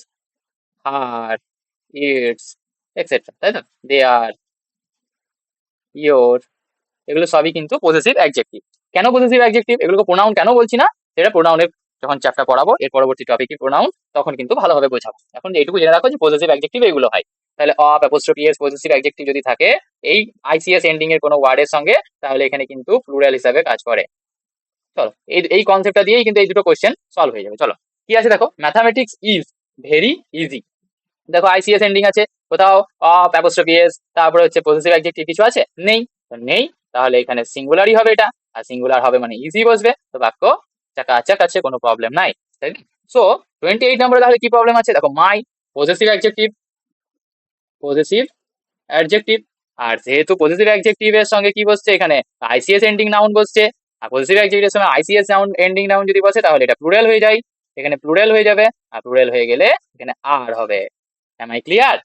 her, its, etcetera, তাই তো? দেয়ার, ইয়োর, এগুলো সবই কিন্তু পজেসিভ অ্যাডজেক্টিভ। কেন পজেসিভ অ্যাডজেক্টিভ? এগুলোকে প্রোনাউন কেন বলছি না, সেটা প্রোনাউনের যখন চ্যাপ্টার পড়াবো, এর পরবর্তী টপিকই প্রোনাউন, তখন কিন্তু ভালোভাবে বোঝাবো। এখন এইটুকু জেনে রাখো যে পজেসিভ অ্যাডজেক্টিভ এগুলো হয়। তাহলে of apostrophe S possessive adjective যদি থাকে এই আইসিএস এন্ডিং এর কোনো ওয়ার্ডের সঙ্গে, তাহলে এখানে কিন্তু প্লুরাল হিসাবে কাজ করে। চলো এই কনসেপ্টটা দিয়েই কিন্তু এই দুটো কোশ্চেন সলভ হয়ে যাবে। চলো কি আছে দেখো, ম্যাথামেটিক্স ইজ ভেরি ইজি। দেখো আইসিএস এন্ডিং আছে, কোথাও অফ অ্যাপোস্ট্রফি এস তারপরে হচ্ছে পজেসিভ অ্যাডজেক্টিভ কিছু আছে নেই, তো নেই, তাহলে এখানে সিঙ্গুলারই হবে এটা, আর সিঙ্গুলার হবে মানে ইজি বসবে, তো বাক্য চাকাচাক আছে, কোনো প্রবলেম নাই, তাই না? সো 28 নম্বরে তাহলে কি প্রবলেম আছে দেখো, মাই পজেসিভ অ্যাডজেক্টিভ, পজেসিভ অ্যাডজেক্টিভ, আর যেহেতু পজেসিভ অ্যাডজেক্টিভ এর সঙ্গে কি বসছে এখানে আইসিএস এন্ডিং নাউন বসছে, আর পজেসিভ অ্যাডজেক্টিভের সঙ্গে আইসিএস নাউন এন্ডিং নাউন যদি বসে তাহলে এটা প্লুরাল হয়ে যায়, এখানে প্লুরাল হয়ে যাবে, আর প্লুরাল হয়ে গেলে এখানে আর হবে। Am I clear?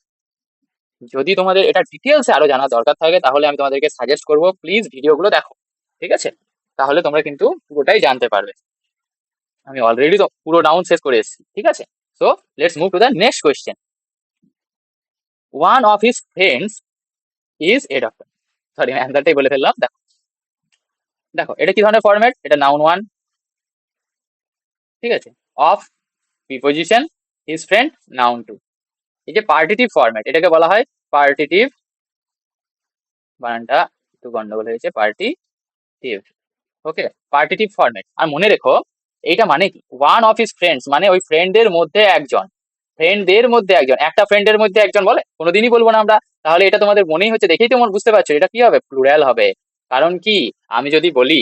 যদি তোমাদের এটা ডিটেলসে আরো জানা দরকার থাকে তাহলে আমি তোমাদেরকে সাজেস্ট করবো প্লিজ ভিডিওগুলো দেখো, ঠিক আছে? তাহলে তোমরা কিন্তু পুরোটাই জানতে পারবে। আমি অলরেডি তো পুরো নাউন শেষ করে এসেছি, ঠিক আছে? So let's move to the next question. One of his friends is a doctor. Sorry আমি অ্যান্সারটাই বলে ফেললাম। দেখো দেখো এটা কি ধরনের ফরম্যাট, এটা নাউন ওয়ান, ঠিক আছে, of preposition his friend noun two. এই যে পার্টিটিভ ফরম্যাট এটাকে বলা হয় পার্টিটিভ, বানানটা একটু গন্ডগোল হয়েছে, পার্টিটিভ, ওকে, পার্টিটিভ ফরম্যাট। আর মনে রেখো এইটা মানে কি, ওয়ান অফ হিজ ফ্রেন্ডস মানে ওই ফ্রেন্ডের মধ্যে একজন, ফ্রেন্ডদের মধ্যে একজন, একটা ফ্রেন্ডের মধ্যে একজন বলে কোনোদিনই বলবো না আমরা, তাহলে এটা তোমাদের মনেই হচ্ছে, দেখেই তোমরা বুঝতে পারছো এটা কি হবে, প্লুরাল হবে। কারণ কি, আমি যদি বলি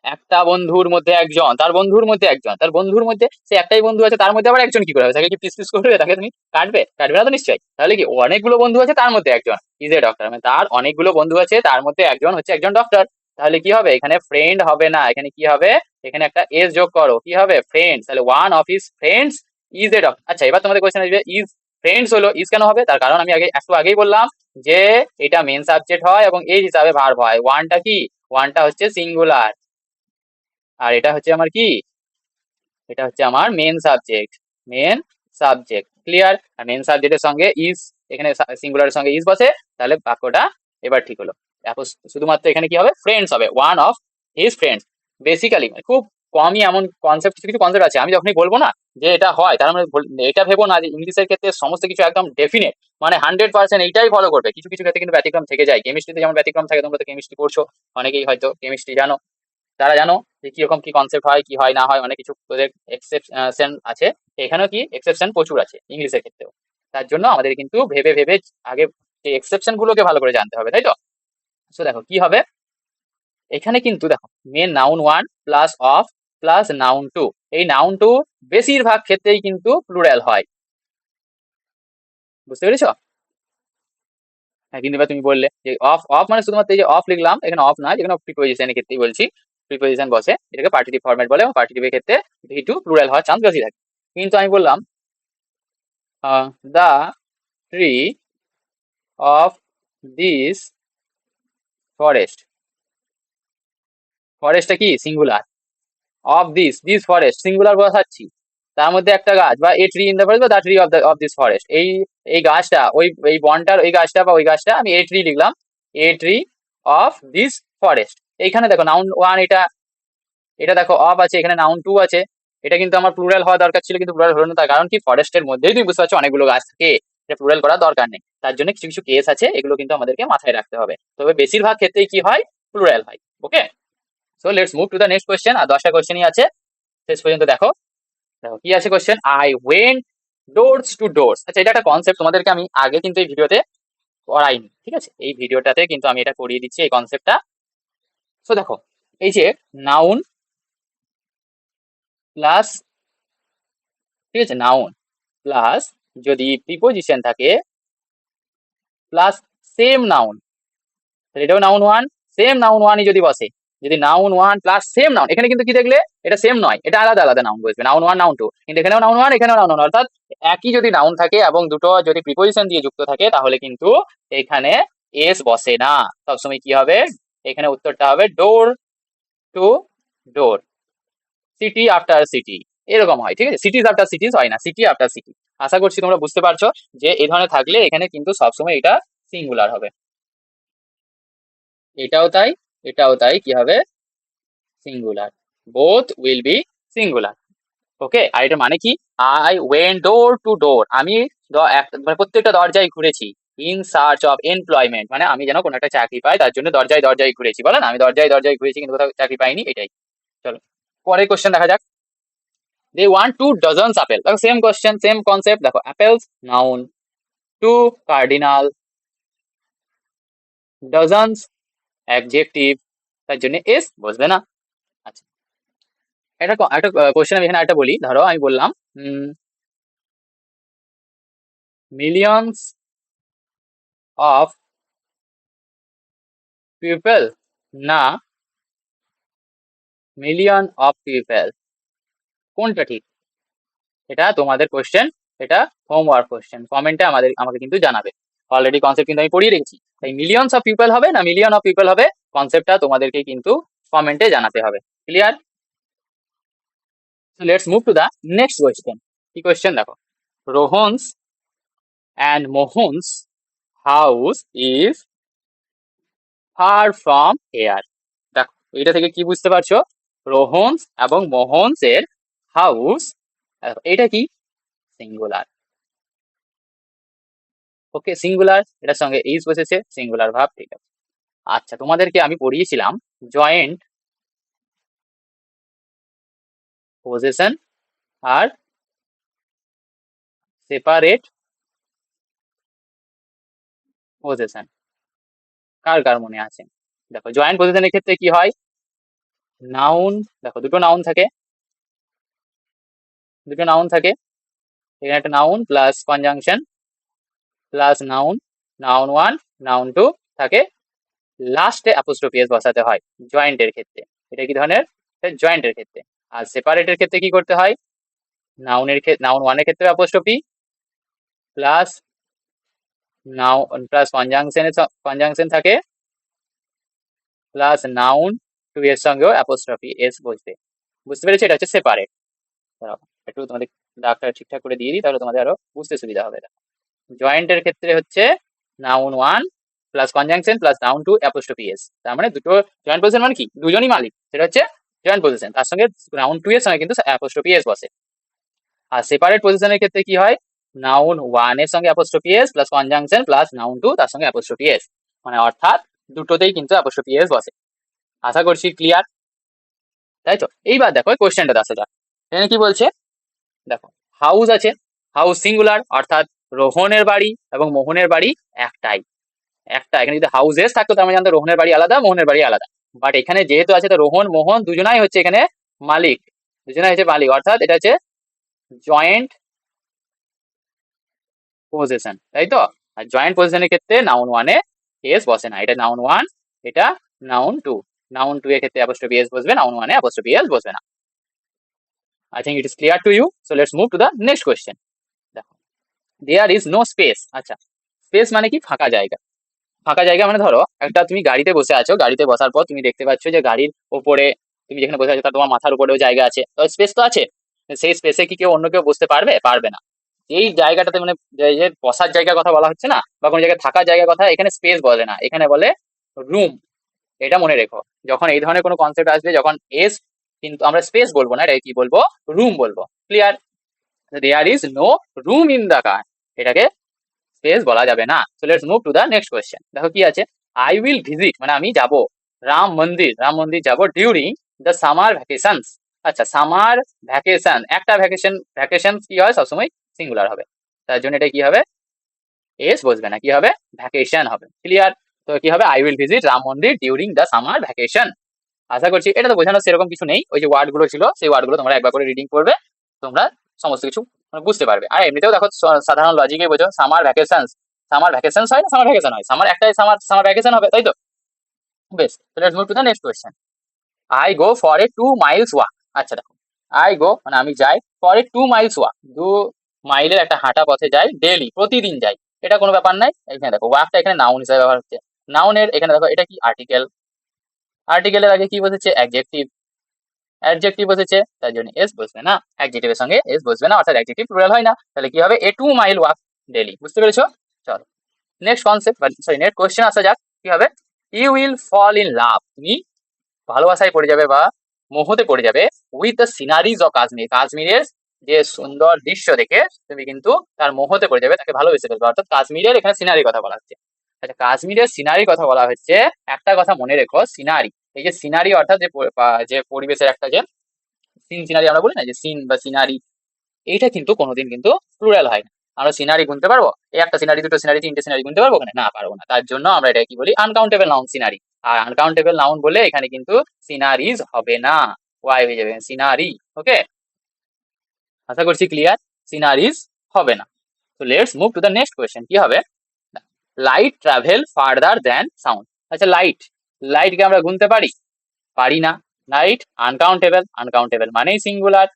একটা বন্ধুর মধ্যে একজন, তার বন্ধুর মধ্যে একজন, তার বন্ধুর মধ্যে সে একটাই বন্ধু আছে, তার মধ্যে আবার একজন কি করে হবে, তাকে কি পিস পিস করবে, তাকে তুমি কাটবে, কাটবে না তো নিশ্চয়ই। তাহলে কি অনেকগুলো বন্ধু আছে তার মধ্যে একজন ইজ এ ডক্টর, মানে তার অনেকগুলো বন্ধু আছে তার মধ্যে একজন হচ্ছে একজন ডক্টর। তাহলে কি হবে, এখানে ফ্রেন্ড হবে না, এখানে কি হবে, এখানে একটা এস যোগ করো, কি হবে ফ্রেন্ডস, তাহলে one of his friends is a doctor. আচ্ছা এবার তোমাদের কোয়েশ্চেন আসবে ইজ ফ্রেন্ডস হলো, ইজ কেন হবে, তার কারণ আমি আগে একটু আগেই বললাম যে এটা মেন সাবজেক্ট হয় এবং এই হিসাবে ভার্ব হয়। ওয়ানটা কি, ওয়ানটা হচ্ছে সিঙ্গুলার, আর এটা হচ্ছে আমার কি, এটা হচ্ছে আমার main subject, main subject, clear? আর মেন সাবজেক্টের সঙ্গে ইজ, এখানে সিঙ্গুলারের সঙ্গে ইজ বসে, তাহলে বাক্যটা এবার ঠিক হলো। শুধুমাত্র এখানে কি হবে, ফ্রেন্ডস হবে, one of his friends. Basically খুব কমই এমন কনসেপ্ট, কিছু কিছু কনসেপ্ট আছে আমি যখনই বলবো না যে এটা হয়, তার মানে এটা ভেবো না যে ইংলিশের ক্ষেত্রে সমস্ত কিছু একদম ডেফিনেট, মানে 100% এইটাই ফলো করবে, কিছু কিছু ক্ষেত্রে কিন্তু ব্যতিক্রম থেকে যায়। কেমিস্ট্রিতে যেমন ব্যতিক্রম থাকে, তোমরা তো কেমিস্ট্রি করছো, অনেকেই হয়তো কেমিস্ট্রি জানো, তারা জানো যে কিরকম কি কনসেপ্ট হয়, কি হয় না হয়, অনেক কিছু এক্সেপশন আছে, এখানেও কি এক্সেপশন প্রচুর আছে ইংলিশের ক্ষেত্রেও। তার জন্য আমাদের কিন্তু ভেবে ভেবে আগে এই এক্সেপশন গুলোকে ভালো করে জানতে হবে, তাই তো? সো দেখো কি হবে, এখানে কিন্তু দেখো men noun one plus of plus noun two, এই নাউন টু বেশিরভাগ ক্ষেত্রেই কিন্তু প্লুরাল হয়, বুঝতে পেরেছো? হ্যাঁ, কিন্তু এবার তুমি বললে যে অফ, অফ মানে শুধুমাত্র এই যে অফ লিখলাম, এখানে অফ না, যেখানে প্রিপোজিশনের ক্ষেত্রেই বলছি, প্রিপোজিশন বসে এটাকে পার্টিটিভ ফরম্যাট বলে, এবং পার্টিটিভের ক্ষেত্রে ভি টু প্লুরাল হওয়ার চান্স বেশি থাকে। কিন্তু আমি বললাম the tree of this forest, ফরেস্টটা কি singular, of this forest singular বসাচ্ছি, তার মধ্যে একটা গাছ, বা a tree in the forest বা the tree of this forest, এই এই গাছটা, ওই বনটার ওই গাছটা বা ওই গাছটা, আমি এ ট্রি লিখলাম, a tree of this forest. এইখানে দেখো নাউন ওয়ান, এটা এটা দেখো অফ আছে, এখানে নাউন টু আছে, এটা কিন্তু আমার প্লুরাল হওয়া দরকার ছিল কিন্তু প্লুরাল হলো না, তার কারণ কি ফরেস্টের মধ্যেই তুমি বুঝতে পারছো অনেকগুলো গাছ থাকে, এটা প্লুরাল করার দরকার নেই। তার জন্য কিছু কিছু কেস আছে, এগুলো কিন্তু আমাদেরকে মাথায় রাখতে হবে, তবে বেশিরভাগ ক্ষেত্রেই কি হয়, প্লুরাল হয়। Okay, so let's move to the next question. আর 10টা কোয়েশ্চেনই আছে, শেষ পর্যন্ত দেখো। দেখো কি আছে question, I went doors to doors. আচ্ছা এটা একটা কনসেপ্ট তোমাদেরকে আমি আগে কিন্তু এই ভিডিওতে করাইনি, ঠিক আছে, এই ভিডিওটাতে কিন্তু আমি এটা করিয়ে দিচ্ছি এই কনসেপ্টটা। সো দেখো এই যে নাউন প্লাস, ঠিক আছে, নাউন প্লাস যদি প্রিপোজিশন থাকে প্লাস সেম নাউন, এটাও নাউন ওয়ান, সেম নাউন ওয়ানই যদি বসে, যদি noun one plus same noun, এখানে কিন্তু কি দেখলে এটা সেম নয়, এটা আলাদা আলাদা নাউন বসবে, নাউন ওয়ান নাউন টু, কিন্তু এখানেও নাউন ওয়ান এখানেও নাউন ওয়ান, অর্থাৎ একই যদি নাউন থাকে এবং দুটো যদি প্রিপোজিশন দিয়ে যুক্ত থাকে তাহলে কিন্তু এখানে এস বসে না, সবসময় কি হবে, এখানে উত্তরটা হবে ডোর to door, city after city, এরকম হয়, ঠিক আছে, সিটিজ আফটার সিটিজ হয় না, সিটি আফটার সিটি। আশা করছি তোমরা বুঝতে পারছো যে এই ধরনের থাকলে এখানে কিন্তু সবসময় এটা সিঙ্গুলার হবে, এটাও তাই, এটাও তাই, কি হবে, singular, both will be singular. Okay, আর এটা মানে কি, I went door to door, আমি মানে প্রত্যেকটা দরজায় ঘুরেছি। ইন সার্চ অফ এমপ্লয়মেন্ট মানে আমি যেন কোনো একটা চাকরি পাই তার জন্য দরজায় দরজায় ঘুরেছি, বলে না আমি দরজায় দরজায় ঘুরেছি কিন্তু কোথাও চাকরি পাইনি, এটাই। চলো পরের কোশ্চেন দেখা যাক। দে ওয়ান্ট 2 ডজনস আপেল, দেখো সেম কোশ্চেন সেম কনসেপ্ট। দেখো apples noun, 2 cardinal, dozens adjective, তার জন্য এস বসবে না। আচ্ছা একটা কোশ্চেন আমি এখানে একটা বলি, ধরো আমি বললাম মিলিয়নস অফ পিপল না মিলিয়ন অফ পিপল, কোনটা ঠিক? এটা তোমাদের কোশ্চেন, এটা হোমওয়ার্ক কোশ্চেন, কমেন্টে আমাকে কিন্তু জানাবে। অলরেডি কনসেপ্ট কিন্তু আমি পড়িয়ে রেখেছি, তাই মিলিয়নস অফ পিপল হবে না মিলিয়ন অফ পিপল হবে, কনসেপ্টটা তোমাদেরকে কিন্তু কমেন্টে জানাতে হবে। Clear? So let's move to the next question. কি কোশ্চেন দেখো, রোহনস and Mohan's house is far from here. দেখো এটা থেকে কি বুঝতে পারছো, রোহনস এবং মোহনস এর হাউস, এটা কি সিঙ্গুলার। ওকে সিঙ্গুলার, এটার সঙ্গে ইজ বসেছে, সিঙ্গুলার ভাব, ঠিক আছে। আচ্ছা তোমাদেরকে আমি পড়িয়েছিলাম জয়েন্ট পজেশন আর সেপারেট পজেশন, কার কার মনে আছে? দেখো জয়েন্ট পজিশনের ক্ষেত্রে কি হয়, নাউন, দেখো দুটো নাউন থাকে, দুটো নাউন থাকে, এখানে একটা noun plus conjunction plus noun, noun one noun two থাকে, লাস্টে অ্যাপোস্ট্রোফি এস বসাতে হয় জয়েন্টের ক্ষেত্রে। এটা কি ধরনের, জয়েন্টের ক্ষেত্রে। আর সেপারেটের ক্ষেত্রে কি করতে হয়, নাউনের ক্ষেত্রে নাউন ওয়ানের ক্ষেত্রে অ্যাপোস্ট্রোফি প্লাস নাউন প্লাস কনজাংশন থাকে প্লাস নাউন টু এর সঙ্গেও অ্যাপোস্ট্রফি এস বসবে। বুঝতে পেরেছি? এটা হচ্ছে সেপারেট। একটু তোমাদের দাগটা ঠিকঠাক করে দিয়ে দিই, তাহলে তোমাদের আরো বুঝতে সুবিধা হবে। জয়েন্টের ক্ষেত্রে হচ্ছে noun one plus conjunction plus noun two apostrophe S, তার মানে দুটো জয়েন্ট পজিশন মানে কি দুজনই মালিক, সেটা হচ্ছে জয়েন্ট পজিশন, তার সঙ্গে নাউন টু এর সঙ্গে কিন্তু অ্যাপোস্ট্রফি এস বসে। আর সেপারেট পজিশনের ক্ষেত্রে কি হয়, নাউন ওয়ান এর সঙ্গে apostrophe S plus conjunction plus noun two তার সঙ্গে অ্যাপোস্ট্রফি এস, মানে অর্থাৎ দুটোতেই কিন্তু অ্যাপোস্ট্রফি এস বসে। আশা করছি ক্লিয়ার, তাই তো? এইবার দেখো কোশ্চেনটা আসা যাক, এখানে কি বলছে, দেখো হাউস আছে, হাউস সিঙ্গুলার, অর্থাৎ রোহনের বাড়ি এবং মোহনের বাড়ি একটাই, একটা। এখানে যদি হাউসেস থাকতো তার মানে জানতো রোহনের বাড়ি আলাদা মোহনের বাড়ি আলাদা, বাট এখানে যেহেতু আছে তো রোহন মোহন দুজনাই হচ্ছে এখানে মালিক, দুজনাই হচ্ছে মালিক, অর্থাৎ এটা হচ্ছে জয়েন্ট পজিশন, তাই তো? আর জয়েন্ট পজিশনের ক্ষেত্রে নাউন ওয়ানে এস বসে না, এটা নাউন ওয়ান, এটা নাউন টু, নাউন টু এর ক্ষেত্রে অ্যাপোস্ট্রফি এস বসবে, নাউন ওয়ানে অ্যাপোস্ট্রফি এস বসবে না। I think it is clear to you. So let's move to the next question. দেখো there is no space. আচ্ছা স্পেস মানে কি, ফাঁকা জায়গা। ফাঁকা জায়গা মানে ধরো একটা তুমি গাড়িতে বসে আছো, গাড়িতে বসার পর তুমি দেখতে পাচ্ছ যে গাড়ির ওপরে তুমি যেখানে বসে আছো তার তোমার মাথার উপরেও জায়গা আছে, তো স্পেস তো আছে। সেই স্পেসে কি কেউ অন্য কেউ বসতে পারবে? পারবে না। এই জায়গাটাতে মানে যে বসার জায়গার কথা বলা হচ্ছে না, বা কোনো জায়গায় থাকার জায়গার কথা, এখানে স্পেস বলে না, এখানে বলে রুম। এটা মনে রেখো, যখন এই ধরনের কোনো কনসেপ্ট আসবে, যখন এস কিন্তু আমরা স্পেস বলবো না, এটা কি বলবো, রুম বলবো। Clear? There is no room in the car, এটাকে স্পেস বলা যাবে না। So let's move to the next question. দেখো কি আছে, আই উইল ভিজিট মানে আমি যাব রাম মন্দির, রাম মন্দির যাব ডিউরিং দ্য সামার ভ্যাকেশনস। আচ্ছা সামার ভ্যাকেশন, একটা ভ্যাকেশন, ভ্যাকেশন কি হয় সবসময় সিঙ্গুলার হবে, তার জন্য এটা কি হবে, এস বসবে না, কি হবে, ভ্যাকেশন হবে। ক্লিয়ার? তো কি হবে, আই উইল ভিজিট রাম মন্দির ডিউরিং দ্য সামার ভ্যাকেশন। আশা করছি এটা তো বোঝানোর সেরকম কিছু নেই, ওই যে ওয়ার্ড গুলো ছিল সেই ওয়ার্ড গুলো তোমরা একবার করে রিডিং করবে, তোমরা সমস্ত কিছু বুঝতে পারবে। আর এমনিতেও দেখো সাধারণ লজিকে বোঝো, সামার ভ্যাকেশন, সামার ভ্যাকেশন হয় না সামার ভ্যাকেশন হয়, সামার একটাই সামার, সামার ভ্যাকেশন হবে, তাই তো? বেশ, তো let's move to the next question. I go for a 2 Miles walk. আচ্ছা দেখো আই গো মানে আমি যাই, ফর এ 2 মাইলস ওয়াক 2 মাইলের একটা হাঁটা পথে যাই, ডেলি প্রতিদিন যাই, এটা কোনো ব্যাপার নাই। এখানে দেখো ওয়াকটা এখানে নাউন হিসেবে ব্যবহার হচ্ছে, নাউনের এখানে দেখো এটা কি আর্টিকেল, আর্টিকেলের আগে কি বসেছে, অ্যাডজেক্টিভ, অ্যাডজেক্টিভ বসেছে তার জন্য এস বসবে না, অ্যাডজেক্টিভের সঙ্গে এস বসবে না, অর্থাৎ অ্যাডজেক্টিভ প্লুরাল হয় না, তাহলে কি হবে, এ 2 মাইল ওয়াক ডেলি। বুঝতে পেরেছো? চলো next concept, sorry next question আসা যাক। কি হবে, you will fall in love, তুমি ভালোবাসায় পড়ে যাবে বা মোহতে পড়ে যাবে with the sceneries of Kashmir, কাশ্মীরের যে সুন্দর দৃশ্য দেখে তুমি কিন্তু তার মোহতে পড়ে যাবে, তাকে ভালোবেসে ফেলবে। অর্থাৎ কাশ্মীরের এখানে সিনারির কথা বলা হচ্ছে। আচ্ছা, কাশ্মীরের সিনারির কথা বলা হচ্ছে, একটা কথা মনে রেখো, সিনারি, এই যে সিনারি অর্থাৎ যে পরিবেশের একটা যে সিন সিনারি আমরা বলি না, যে সিন বা সিনারি, এইটা কিন্তু কোনোদিন কিন্তু প্লুরাল হয় না। আমরা সিনারি গুনতে পারবো? এই একটা সিনারি, দুটো সিনারি, তিনটে সিনারি গুনতে পারবো ওখানে? না, পারবো না। তার জন্য আমরা এটা কি বলি? Uncountable noun scenery. আর আনকাউন্টেবল নাউন বলে এখানে কিন্তু সিনারিজ হবে না, ওয়াই হয়ে যাবে সিনারি। ওকে, আশা করছি ক্লিয়ার। সিনারিজ হবে না। তো let's move to the next question. কি হবে? Light travel further than sound. আচ্ছা, লাইটকে আমরা গুনতে পারি? পারি না। লাইট আনকাউন্টেবল, আনকাউন্টেবল মানেই সিঙ্গুলার।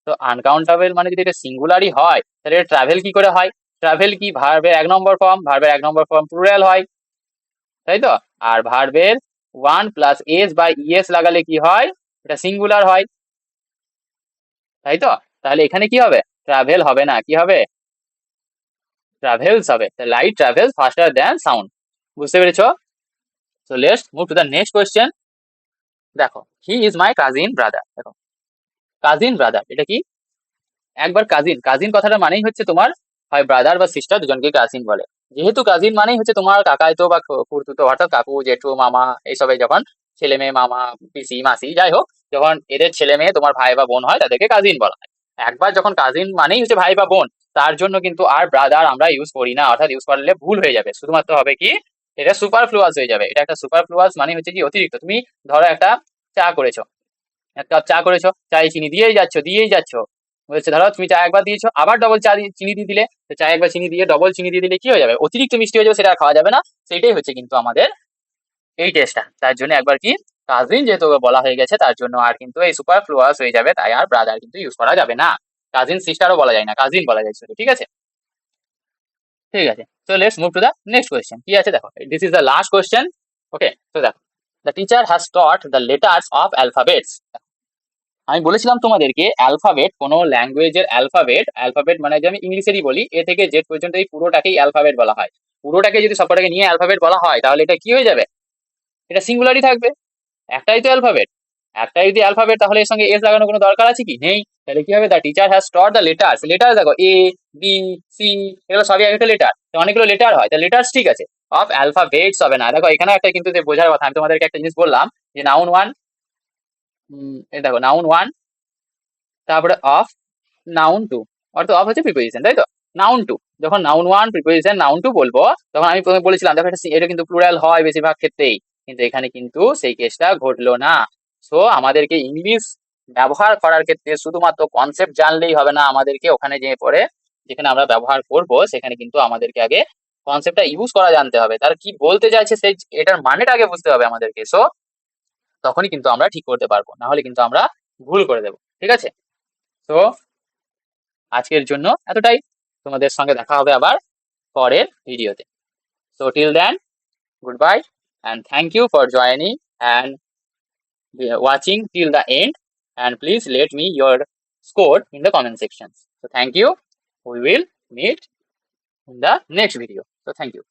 তো আনকাউন্টেবল মানে যদি এটা সিঙ্গুলারই হয়, তাহলে এটা ট্রাভেল কি করে হয়? ট্রাভেল কি ভার্বের 1 নম্বর ফর্ম, ভার্বের 1 নম্বর ফর্ম প্লুরাল হয়, তাই তো? আর ভার্বের 1 + s বা es লাগালে কি হয়? এটা সিঙ্গুলার হয়, তাই তো? তাহলে এখানে কি হবে? ট্রাভেল হবে না, কি হবে? ট্রাভেলস হবে। Light travels faster than sound. বুঝতে পেরেছো? So let's move to the next question. দেখো, he is my cousin brother. দেখো, কাজিন ব্রাদার এটা কি? একবার কাজিন, কাজিন কথাটা মানেই হচ্ছে তোমার হয় ব্রাদার বা সিস্টার, দুজনকে কাজিন বলে। যেহেতু কাজিন মানেই হচ্ছে তোমার কাকাইতো বা খুড়তুতো, অর্থাৎ কাকু, জেঠু, মামা, এইসবে যখন ছেলে মেয়ে, মামা, পিসি, মাসি, যাই হোক, যখন এদের ছেলে মেয়ে তোমার ভাই বা বোন হয়, তাদেরকে কাজিন বলা হয়। একবার যখন কাজিন মানেই হচ্ছে ভাই বা বোন, তার জন্য কিন্তু আর ব্রাদার আমরা ইউজ করি না, অর্থাৎ ইউজ করলে ভুল হয়ে যাবে। শুধুমাত্র হবে কি, এটা সুপারফ্লুয়াস হয়ে যাবে। এটা একটা সুপারফ্লুয়াস মানে হচ্ছে কি অতিরিক্ত। তুমি ধরো একটা চা করেছো, 1 কাপ চা করেছো, চায়ে চিনি দিয়েই যাচ্ছ। বলছে ধরো তুমি চা একবার দিয়েছো, আবার ডবল চিনি দিয়ে দিলে। তো চা একবার চিনি দিয়ে ডবল চিনি দিয়ে দিলে কি হয়ে যাবে? অতিরিক্ত মিষ্টি হয়ে যাবে, সেটা আর খাওয়া যাবে না। সেটাই হচ্ছে কিন্তু আমাদের এই টেস্টটা। তার জন্য একবার কি, কাজিন যেহেতু বলা হয়ে গেছে, তার জন্য আর কিন্তু এই সুপার ফ্লুয়াস হয়ে যাবে, তাই আর ব্রাদার কিন্তু ইউজ করা যাবে না। কাজিন সিস্টারও বলা যায় না, কাজিন বলা যায় শুধু। ঠিক আছে, ঠিক আছে। So let's move to the next question. কি আছে দেখো, this is the last question. Okay, তো দেখো, the teacher has taught the letters of alphabets. আমি বলেছিলাম তোমাদেরকে, অ্যালফাবেট, কোনো ল্যাঙ্গুয়েজের অ্যালফাবেট, অ্যালফাবেট মানে যে আমি ইংলিশেরই বলি, এ থেকে জেড পর্যন্ত এই পুরোটাকেই অ্যালফাবেট বলা হয়। পুরোটাকে যদি সবকটাকে নিয়ে অ্যালফাবেট বলা হয়, তাহলে এটা কি হয়ে যাবে? এটা সিঙ্গুলারই থাকবে। একটাই তো অ্যালফাবেট। একটাই যদি অ্যালফাবেট, তাহলে এর সঙ্গে এস লাগানোর কোনো দরকার আছে কি? নেই। তাহলে কি হবে? The teacher has taught the letters. Letter দেখো, এ, বি, সি, এগুলো সবই একটা লেটার। অনেকগুলো লেটার হয়, তা লেটার্স ঠিক আছে। অফ অ্যালফাবেটস হবে না। দেখো, এখানে একটা কিন্তু বোঝার কথা, আমি তোমাদেরকে একটা জিনিস বললাম, যে নাউন ওয়ান, এই দেখো নাউন ওয়ান, তারপরে অফ, নাউন টু। অর্থাৎ অফ হচ্ছে প্রিপোজিশন, তাই তো? নাউন টু, যখন noun one preposition noun two বলবো, তখন আমি প্রথমে বলেছিলাম দেখো, এটা কিন্তু প্লুরাল হয় বেশিরভাগ ক্ষেত্রেই, কিন্তু এখানে কিন্তু সেই কেসটা ঘটলো না। সো আমাদেরকে ইংলিশ ব্যবহার করার ক্ষেত্রে শুধুমাত্র কনসেপ্ট জানলেই হবে না, আমাদেরকে ওখানে যে পরে যেখানে আমরা ব্যবহার করব, সেখানে কিন্তু আমাদেরকে আগে কনসেপ্টটা ইউজ করা জানতে হবে। তার কি বলতে চাইছে সেই এটার মানেটা আগে বুঝতে হবে আমাদেরকে। সো তখনই কিন্তু আমরা ঠিক করতে পারবো, না হলে কিন্তু আমরা ভুল করে দেবো। ঠিক আছে, তো আজকের জন্য এতটাই। তোমাদের সঙ্গে দেখা হবে আবার পরের ভিডিওতে। So till then, goodbye and thank you for joining and watching till the end, and please let me your score in the comment section. So thank you. We will meet in the next video. So thank you.